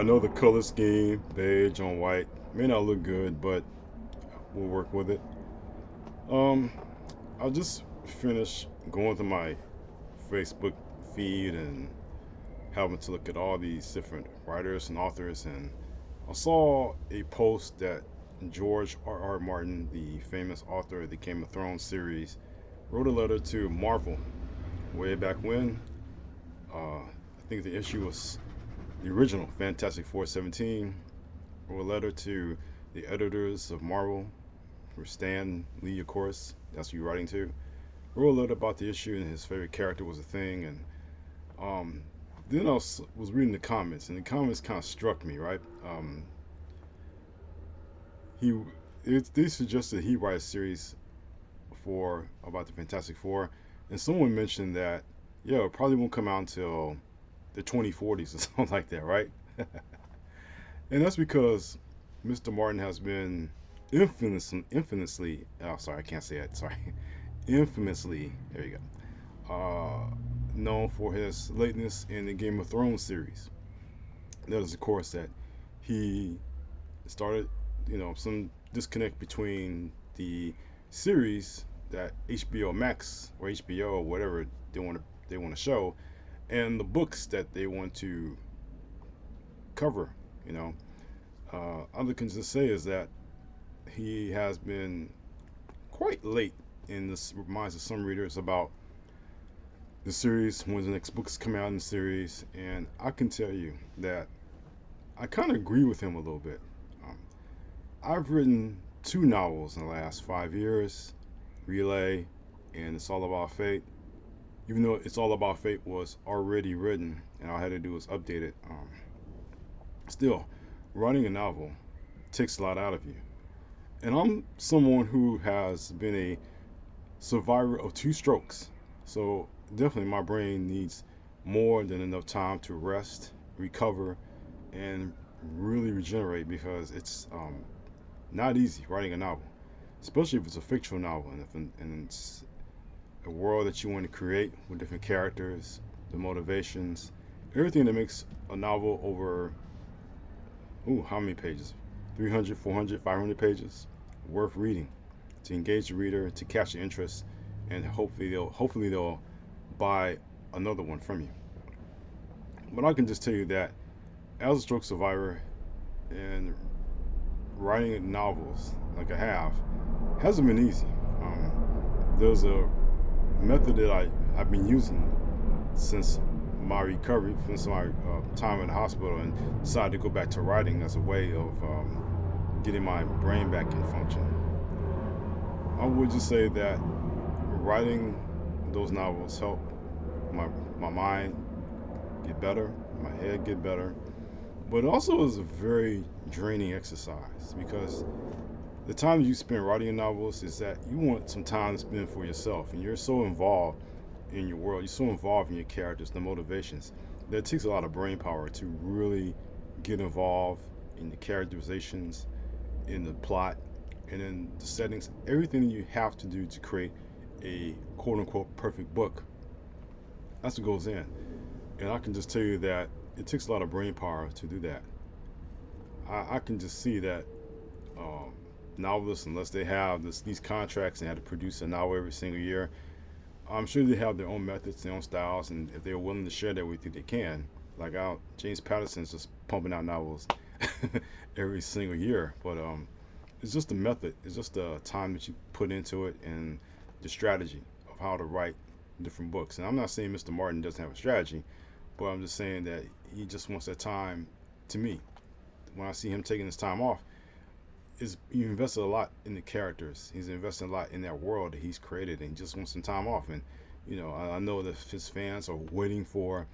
I know the color scheme, beige on white, may not look good, but we'll work with it. Um, I just finished going through my Facebook feed and having to look at all these different writers and authors, and I saw a post that George R.R. Martin, the famous author of the Game of Thrones series, wrote a letter to Marvel way back when. I think the issue was the original Fantastic Four 17, wrote a letter to the editors of Marvel, for Stan Lee, of course, that's who you're writing to. Wrote a letter about the issue, and his favorite character was a thing. And um, then I was reading the comments, and the comments kind of struck me, right? He they suggested he write a series for about the Fantastic Four, and someone mentioned that yeah, it probably won't come out until the 2040s or something like that, right? And that's because Mr. Martin has been infamously, oh sorry, I can't say it, sorry, infamously, there you go, known for his lateness in the Game of Thrones series. That is, of course, that he started, some disconnect between the series that HBO Max or HBO or whatever they want to show, and the books that they want to cover. You know, all I can just say is that he has been quite late in this minds of some readers about the series, when the next books come out in the series, and I can tell you that I kind of agree with him a little bit. Um, I've written two novels in the last 5 years, Relay and It's All About Fate. Even though It's All About Fate was already written and all I had to do was update it, still, writing a novel takes a lot out of you. And I'm someone who has been a survivor of two strokes. So definitely my brain needs more than enough time to rest, recover, and really regenerate because it's not easy writing a novel, especially if it's a fictional novel and it's a world that you want to create with different characters, the motivations, everything that makes a novel over, ooh, how many pages? 300, 400, 500 pages worth reading to engage the reader, to catch the interest, and hopefully they'll buy another one from you. But I can just tell you that as a stroke survivor and writing novels like I have hasn't been easy. There's a method that I've been using since my recovery, since my time in the hospital, and decided to go back to writing as a way of getting my brain back in function. I would just say that writing those novels help my my mind get better, my head get better, but it also is a very draining exercise because the time you spend writing novels is that you want some time to spend for yourself, and you're so involved in your world, you're so involved in your characters, the motivations, that it takes a lot of brain power to really get involved in the characterizations, in the plot, and in the settings, everything you have to do to create a quote unquote perfect book. That's what goes in. And I can just tell you that it takes a lot of brain power to do that. I can just see that um, novelists, unless they have these contracts and have to produce a novel every single year, I'm sure they have their own methods, their own styles, and if they're willing to share that with you, they can. Like James Patterson's just pumping out novels every single year, but it's just the method, it's just the time that you put into it and the strategy of how to write different books. And I'm not saying Mr. Martin doesn't have a strategy, but I'm just saying that he just wants that time. To me, when I see him taking his time off, is he invested a lot in the characters. He's invested a lot in that world that he's created, and he just wants some time off. And I know that his fans are waiting for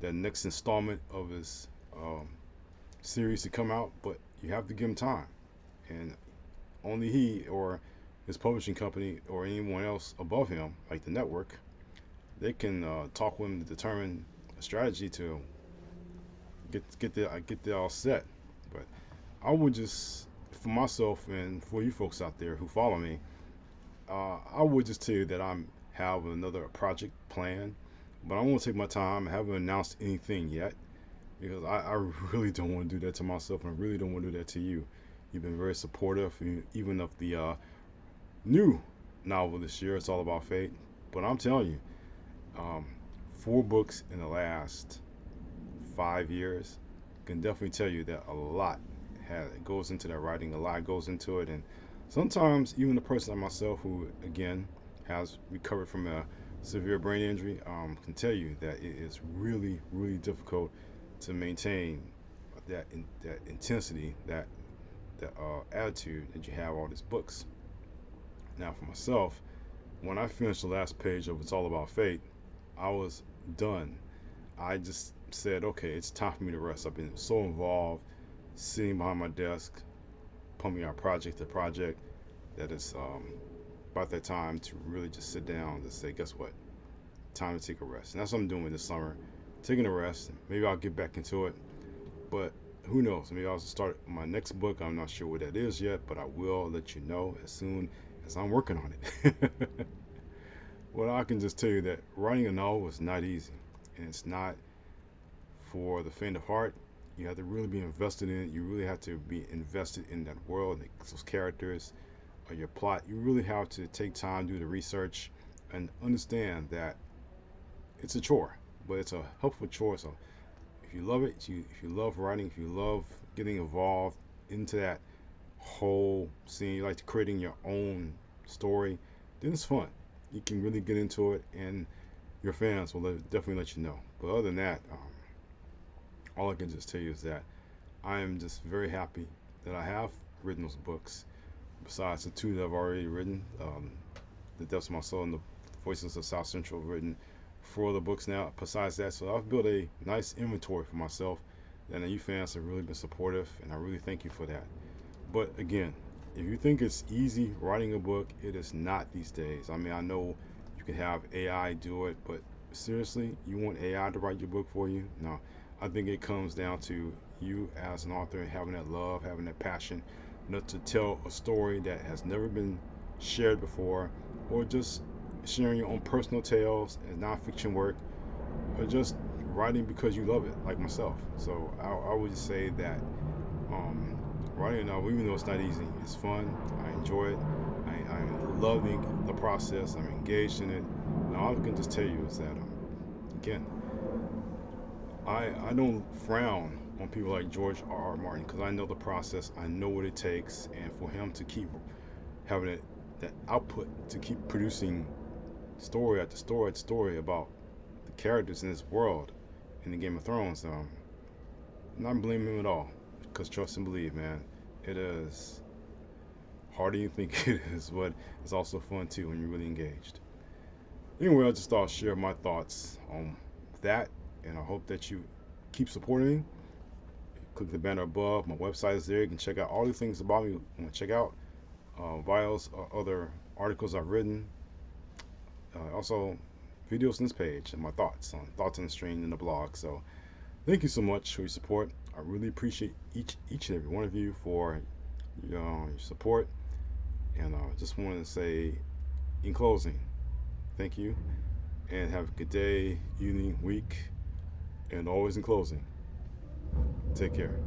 the next installment of his series to come out, but you have to give him time. And only he or his publishing company or anyone else above him, like the network, they can talk with him to determine a strategy to get the all set. But I would just, for myself and for you folks out there who follow me, I would just tell you that I'm have another project planned, but I won't take my time. I haven't announced anything yet. because I really don't want to do that to myself, and I really don't want to do that to you. You've been very supportive, even of the new novel this year. It's all about fate. But I'm telling you, um, 4 books in the last 5 years can definitely tell you that a lot goes into that writing. A lot goes into it, and sometimes even a person like myself, who again has recovered from a severe brain injury, can tell you that it is really, really difficult to maintain that intensity, that attitude that you have all these books. Now, for myself, when I finished the last page of It's All About Fate, I was done. I just said, okay, it's time for me to rest. I've been so involved, sitting behind my desk, pumping out project to project, that it's about that time to really just sit down and say, guess what? Time to take a rest. And that's what I'm doing this summer, taking a rest. Maybe I'll get back into it, but who knows? Maybe I'll start my next book. I'm not sure what that is yet, but I will let you know as soon as I'm working on it. Well, I can just tell you that writing a novel is not easy, and it's not for the faint of heart. You have to really be invested in it. You really have to be invested in that world, those characters, or your plot. You really have to take time, do the research, and understand that it's a chore, but it's a helpful chore. So if you love it, if you love writing, if you love getting involved into that whole scene, you like creating your own story, then it's fun. You can really get into it, and your fans will definitely let you know. But other than that, all I can just tell you is that I am just very happy that I have written those books. Besides the 2 that I've already written, The Depths of My Soul and The Voices of South Central, I've written 4 other books now. Besides that, so I've built a nice inventory for myself, and you fans have really been supportive, and I really thank you for that. But again, if you think it's easy writing a book, it is not these days. I mean, I know you can have AI do it, but seriously, you want AI to write your book for you? No. I think it comes down to you as an author having that love, having that passion, to tell a story that has never been shared before, or just sharing your own personal tales and nonfiction work, or just writing because you love it, like myself. So I would just say that um, writing a novel, even though it's not easy, it's fun. I enjoy it. I love the process. I'm engaged in it. And all I can just tell you is that, again, I don't frown on people like George R.R. Martin, because I know the process. I know what it takes. And for him to keep having that output, to keep producing story after story after story about the characters in this world in the Game of Thrones, not blaming him at all, because trust and believe, man, it is harder than you think it is, but it's also fun too when you're really engaged. Anyway, I just thought I'd share my thoughts on that, and I hope that you keep supporting me. Click the banner above. My website is there. You can check out all the things about me. You want to check out bios or other articles I've written. Also, videos on this page and my thoughts on the stream and the blog. So, thank you so much for your support. I really appreciate each and every one of you for your support. And I just wanted to say, in closing, thank you, and have a good day, evening, week, and always in closing, take care.